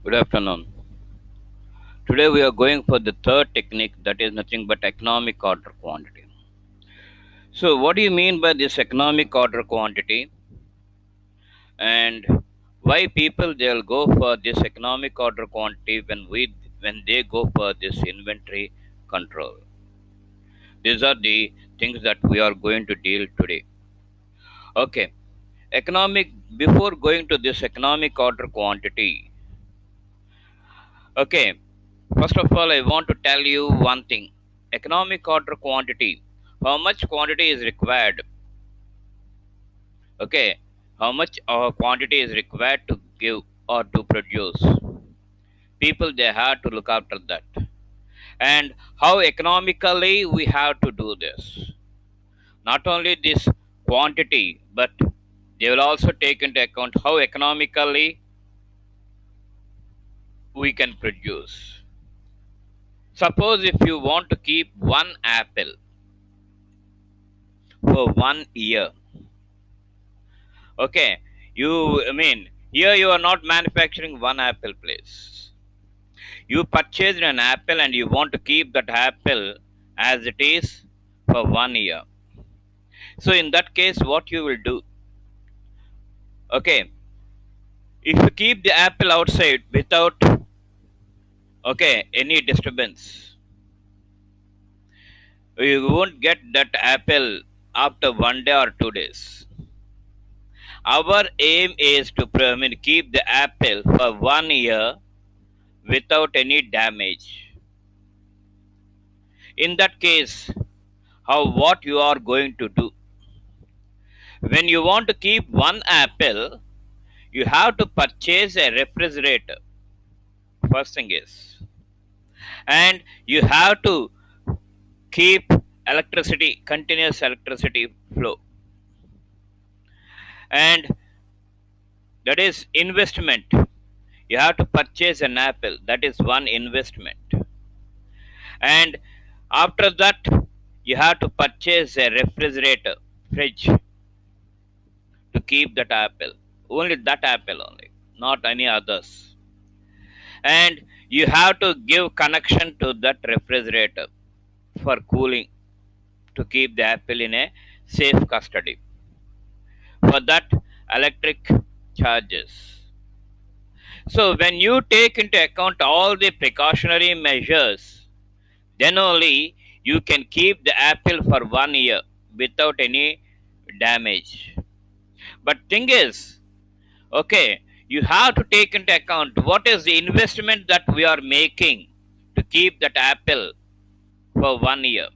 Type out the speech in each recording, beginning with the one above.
Good afternoon. Today we are going for the third technique, that is nothing but economic order quantity. So what do you mean by this economic order quantity, and why people they'll go for this economic order quantity when they go for this inventory control? These are the things that we are going to deal today. Okay. Economic Before going to this economic order quantity, okay, first of all, I want to tell you one thing. Economic order quantity. How much quantity is required? Okay, how much quantity is required to give or to produce? People they have to look after that. And how economically we have to do this. Not only this quantity, but they will also take into account how economically we can produce. Suppose if you want to keep one apple for 1 year. Okay, here you are not manufacturing one apple, place. You purchased an apple and you want to keep that apple as it is for 1 year. So in that case, what you will do? Okay, if you keep the apple outside without any disturbance, you won't get that apple after 1 day or 2 days. Our aim is to keep the apple for 1 year without any damage. In that case, how what you are going to do? When you want to keep one apple, you have to purchase a refrigerator. First thing is, and you have to keep continuous electricity flow, and that is investment. You have to purchase an apple. That is one investment, and after that, you have to purchase a refrigerator, fridge, to keep that apple. Only that apple only, not any others. And you have to give connection to that refrigerator for cooling to keep the apple in a safe custody. For that, electric charges. So when you take into account all the precautionary measures, then only you can keep the apple for 1 year without any damage. But thing is, okay, you have to take into account what is the investment that we are making to keep that apple for 1 year.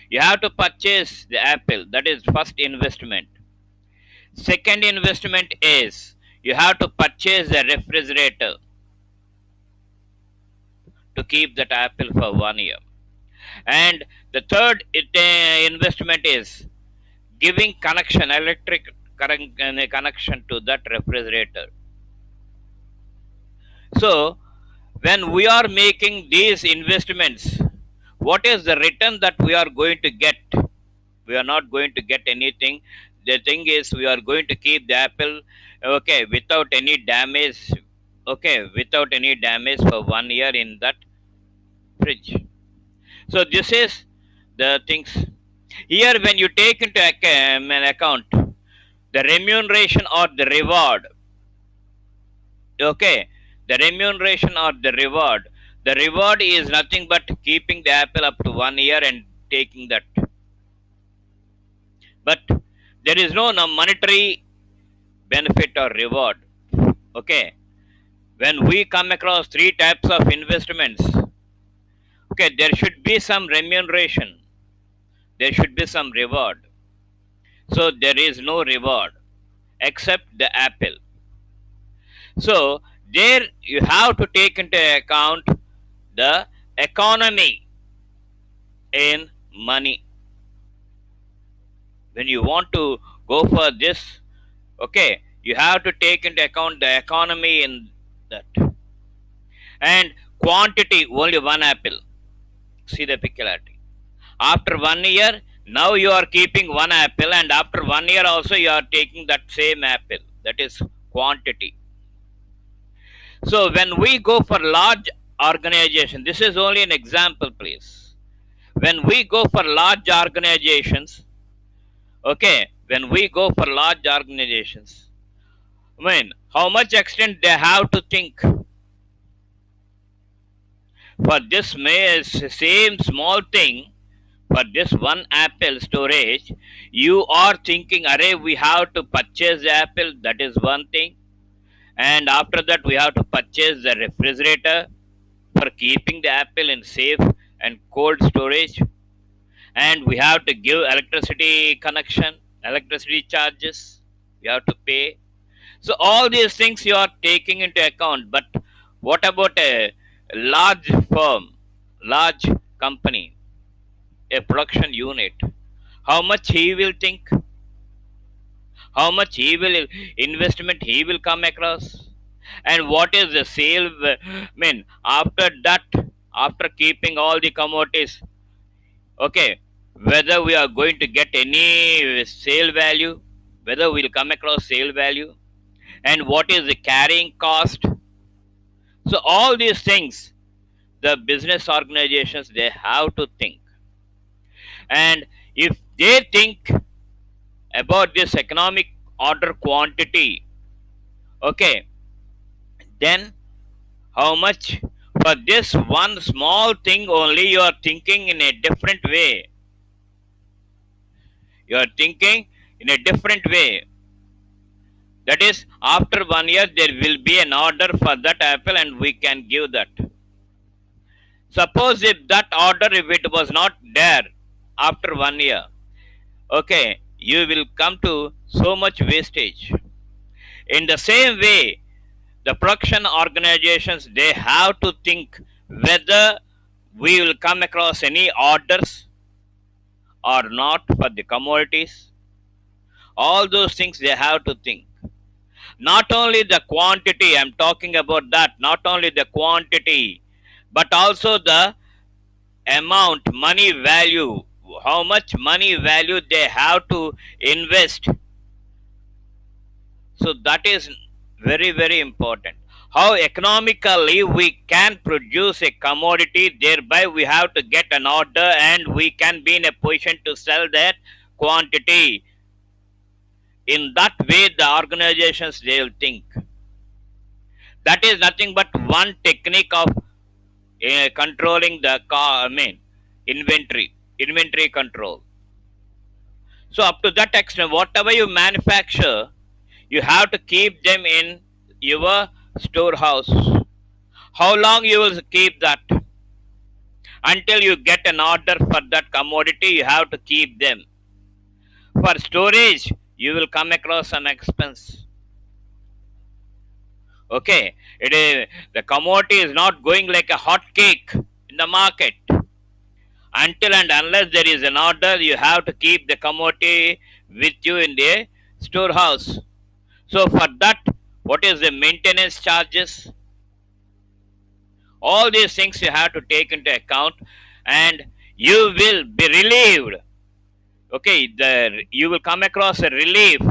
You have to purchase the apple. That is first investment. Second investment is you have to purchase a refrigerator to keep that apple for 1 year. And the third investment is giving electric connection to that refrigerator. So when we are making these investments, what is the return that we are going to get? We are not going to get anything. The thing is, we are going to keep the apple, okay, without any damage, okay, without any damage for 1 year in that fridge. So this is the things. Here, when you take into an account the remuneration or the reward, okay, the reward is nothing but keeping the apple up to 1 year and taking that. But there is no monetary benefit or reward. Okay, when we come across three types of investments, okay, there should be some remuneration, there should be some reward. So there is no reward except the apple. So there you have to take into account the economy in money. When you want to go for this, okay, you have to take into account the economy in that. And quantity, only one apple. See the peculiarity. After 1 year, now you are keeping one apple, and after 1 year also you are taking that same apple. That is quantity. So when we go for large organization, this is only an example, please. When we go for large organizations, okay, when we go for large organizations, I mean, how much extent they have to think for this same small thing, for this one apple storage, you are thinking, array, we have to purchase the apple, that is one thing. And after that, we have to purchase the refrigerator for keeping the apple in safe and cold storage. And we have to give electricity connection, electricity charges, we have to pay. So all these things you are taking into account. But what about a large firm, large company, a production unit? How much he will think? How much he will investment he will come across? And what is the sale? I mean, after that, after keeping all the commodities, okay, whether we are going to get any sale value, whether we'll come across sale value, and what is the carrying cost. So all these things, the business organizations, they have to think. And if they think about this economic order quantity, okay, then how much for this one small thing only you are thinking in a different way. You are thinking in a different way. That is, after 1 year, there will be an order for that apple and we can give that. Suppose if that order, if it was not there after 1 year, okay, you will come to so much wastage. In the same way, the production organizations, they have to think whether we will come across any orders or not for the commodities. All those things they have to think. Not only the quantity, I'm talking about that, not only the quantity, but also the amount, money value, how much money value they have to invest. So that is very, very important. How economically we can produce a commodity, thereby we have to get an order and we can be in a position to sell that quantity. In that way, the organizations they will think. That is nothing but one technique of controlling the inventory control. So up to that extent, whatever you manufacture, you have to keep them in your storehouse. How long you will keep that? Until you get an order for that commodity, you have to keep them. For storage, you will come across some expense. Okay, the commodity is not going like a hot cake in the market. Until and unless there is an order, you have to keep the commodity with you in the storehouse. So for that, what is the maintenance charges? All these things you have to take into account, and you will be relieved. Okay, you will come across a relief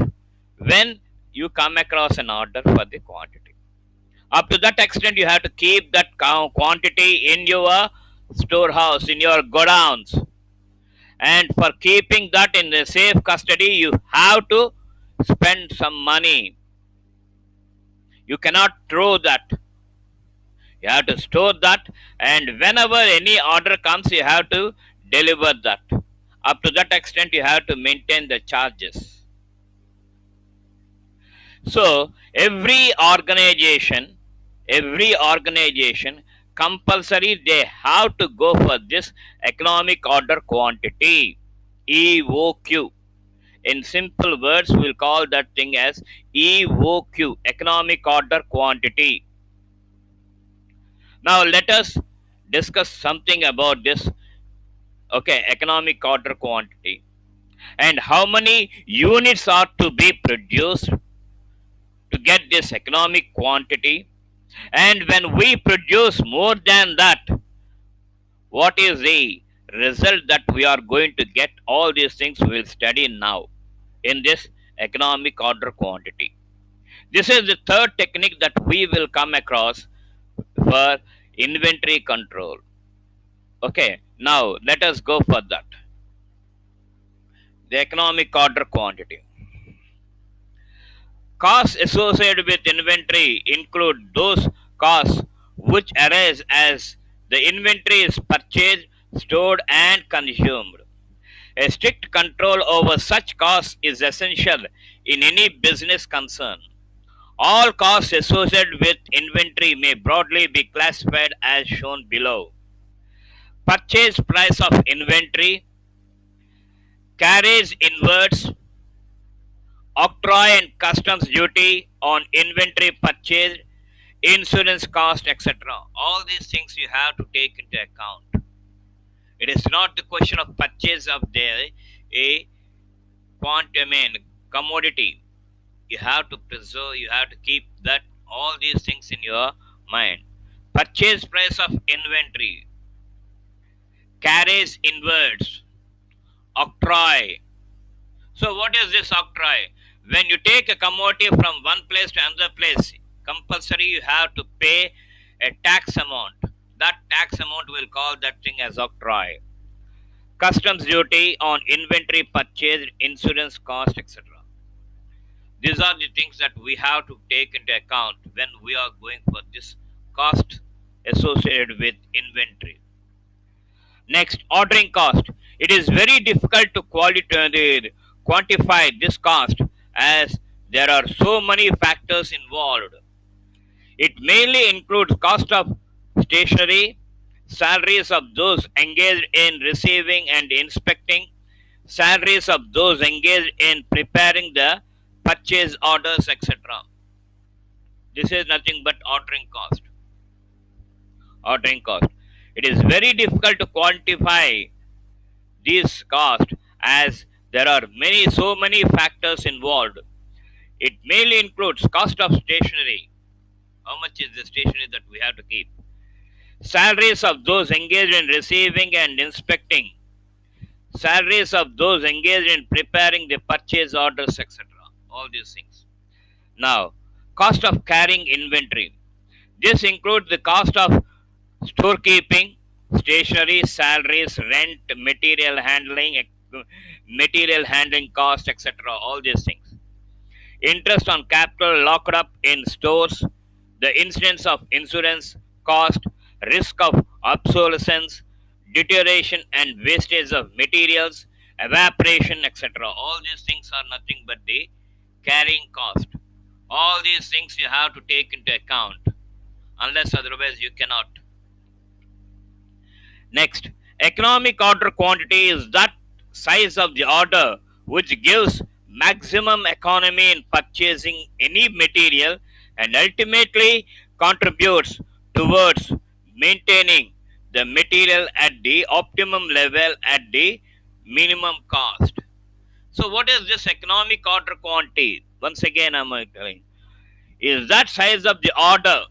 when you come across an order for the quantity. Up to that extent, you have to keep that quantity in your storehouse, in your godowns. And for keeping that in the safe custody, you have to spend some money. You cannot throw that. You have to store that, and whenever any order comes, you have to deliver that. Up to that extent, you have to maintain the charges. So every organization compulsory they have to go for this economic order quantity, EOQ. In simple words, we'll call that thing as EOQ, economic order quantity. Now let us discuss something about this, okay, economic order quantity, and how many units are to be produced to get this economic quantity. And when we produce more than that, what is the result that we are going to get? All these things we will study now in this economic order quantity. This is the third technique that we will come across for inventory control. Okay, now let us go for that. The economic order quantity. Costs associated with inventory include those costs which arise as the inventory is purchased, stored, and consumed. A strict control over such costs is essential in any business concern. All costs associated with inventory may broadly be classified as shown below. Purchase price of inventory, carriage inwards, octroi and customs duty on inventory purchased, insurance cost, etc. All these things you have to take into account. It is not the question of purchase of a commodity. You have to preserve, you have to keep that all these things in your mind. Purchase price of inventory, carriage inwards, octroi. So what is this octroi? When you take a commodity from one place to another place, compulsory you have to pay a tax amount. That tax amount will call that thing as octroi. Customs duty on inventory purchase, insurance cost, etc. These are the things that we have to take into account when we are going for this cost associated with inventory. Next, ordering cost. It is very difficult to quantify this cost as there are so many factors involved. It mainly includes cost of stationery, salaries of those engaged in receiving and inspecting, salaries of those engaged in preparing the purchase orders, etc. This is nothing but ordering cost. Ordering cost. It is very difficult to quantify these costs as there are so many factors involved. It mainly includes cost of stationery. How much is the stationery that we have to keep? Salaries of those engaged in receiving and inspecting, salaries of those engaged in preparing the purchase orders, etc. All these things. Now, cost of carrying inventory. This includes the cost of storekeeping, stationery, salaries, rent, material handling cost, etc. All these things. Interest on capital locked up in stores, the incidence of insurance cost, risk of obsolescence, deterioration and wastage of materials, evaporation, etc. All these things are nothing but the carrying cost. All these things you have to take into account, unless otherwise you cannot. Next, economic order quantity is that size of the order which gives maximum economy in purchasing any material and ultimately contributes towards maintaining the material at the optimum level at the minimum cost. So, what is this economic order quantity? Once again, I'm telling is that size of the order,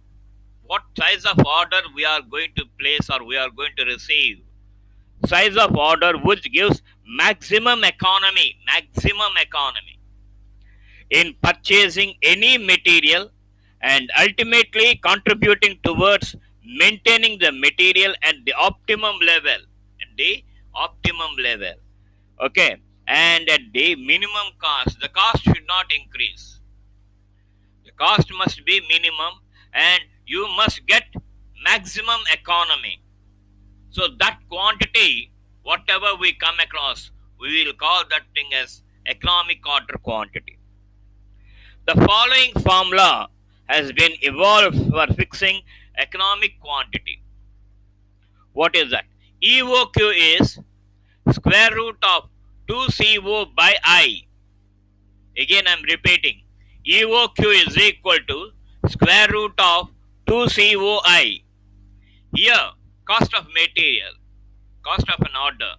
what size of order we are going to place or we are going to receive, size of order which gives maximum economy in purchasing any material and ultimately contributing towards maintaining the material at the optimum level, at the optimum level. Okay, and at the minimum cost, the cost should not increase. The cost must be minimum and you must get maximum economy. So that quantity, whatever we come across, we will call that thing as economic order quantity. The following formula has been evolved for fixing economic quantity. What is that? EOQ is square root of 2CO by I. Again, I am repeating. EOQ is equal to square root of 2COI. Here, cost of material, cost of an order.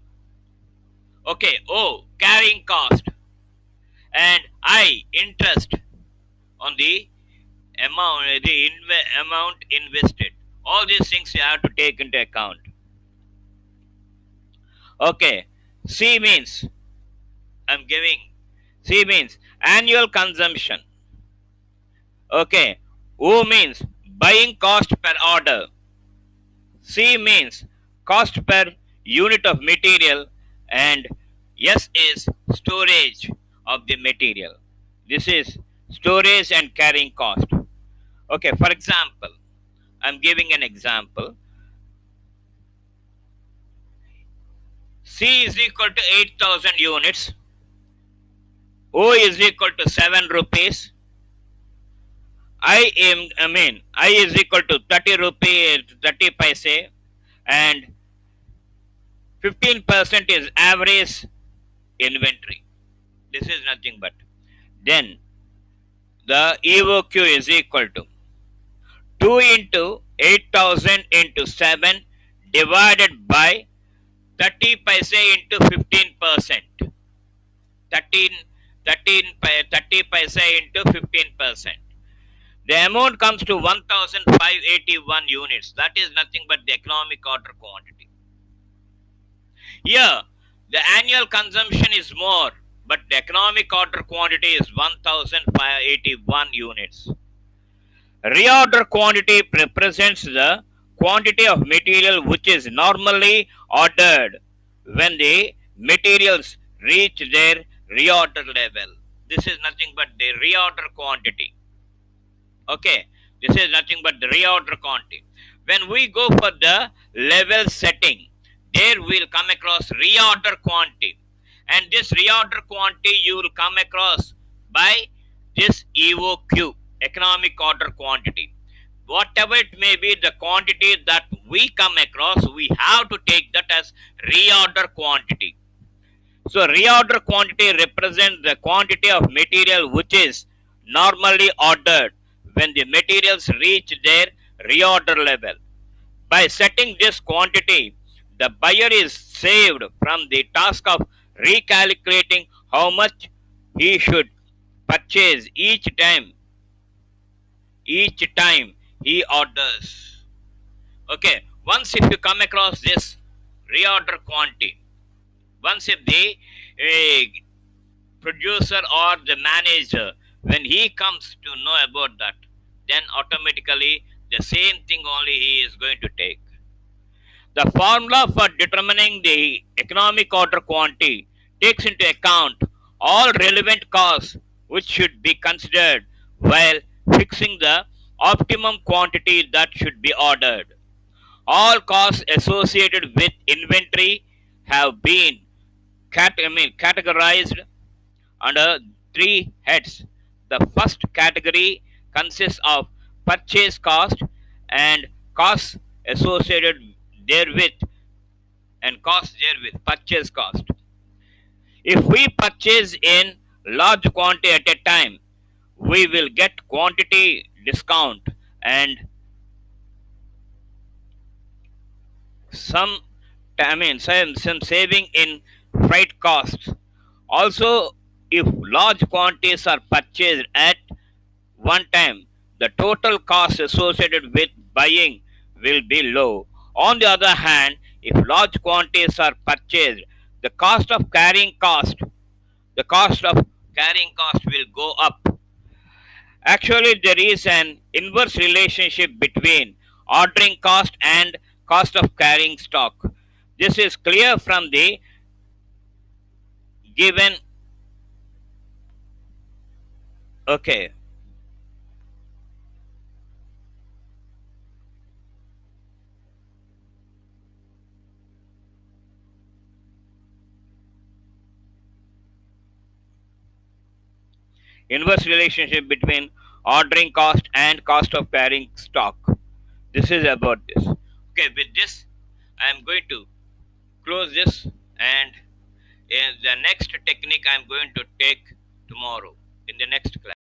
Okay, O, carrying cost. And I, interest on the amount invested. All these things you have to take into account. Okay, C means, I'm giving, C means annual consumption. Okay. O means buying cost per order. C means cost per unit of material, and S is storage of the material. This is storage and carrying cost. Okay, for example, I'm giving an example. C is equal to 8,000 units, O is equal to 7 rupees, I is equal to 30 rupee 30 paise, and 15% is average inventory. This is nothing but, then the EOQ is equal to 2 into 8,000 into 7 divided by 30 paise into 15%. 13, 30 paise into 15%. The amount comes to 1,581 units. That is nothing but the economic order quantity. Here, the annual consumption is more, but the economic order quantity is 1,581 units. Reorder quantity represents the quantity of material which is normally ordered when the materials reach their reorder level. This is nothing but the reorder quantity. Okay, this is nothing but the reorder quantity. When we go for the level setting, there will come across reorder quantity, and this reorder quantity you will come across by this EOQ, economic order quantity. Whatever it may be, the quantity that we come across, we have to take that as reorder quantity. So reorder quantity represents the quantity of material which is normally ordered when the materials reach their reorder level. By setting this quantity, the buyer is saved from the task of recalculating how much he should purchase each time he orders. Okay, once if you come across this reorder quantity, once if the producer or the manager, when he comes to know about that, then automatically the same thing only he is going to take. The formula for determining the economic order quantity takes into account all relevant costs which should be considered while fixing the optimum quantity that should be ordered. All costs associated with inventory have been categorized under three heads. The first category consists of purchase cost and costs associated therewith, and costs therewith, purchase cost. If we purchase in large quantity at a time, we will get quantity discount and some some saving in freight costs. Also, if large quantities are purchased at one time, the total cost associated with buying will be low. On the other hand, if large quantities are purchased, the cost of carrying cost, the cost of carrying cost will go up. Actually, there is an inverse relationship between ordering cost and cost of carrying stock. This is clear from the given. Okay, inverse relationship between ordering cost and cost of carrying stock. This is about this. Okay, with this, I am going to close this, and in the next technique I am going to take tomorrow in the next class.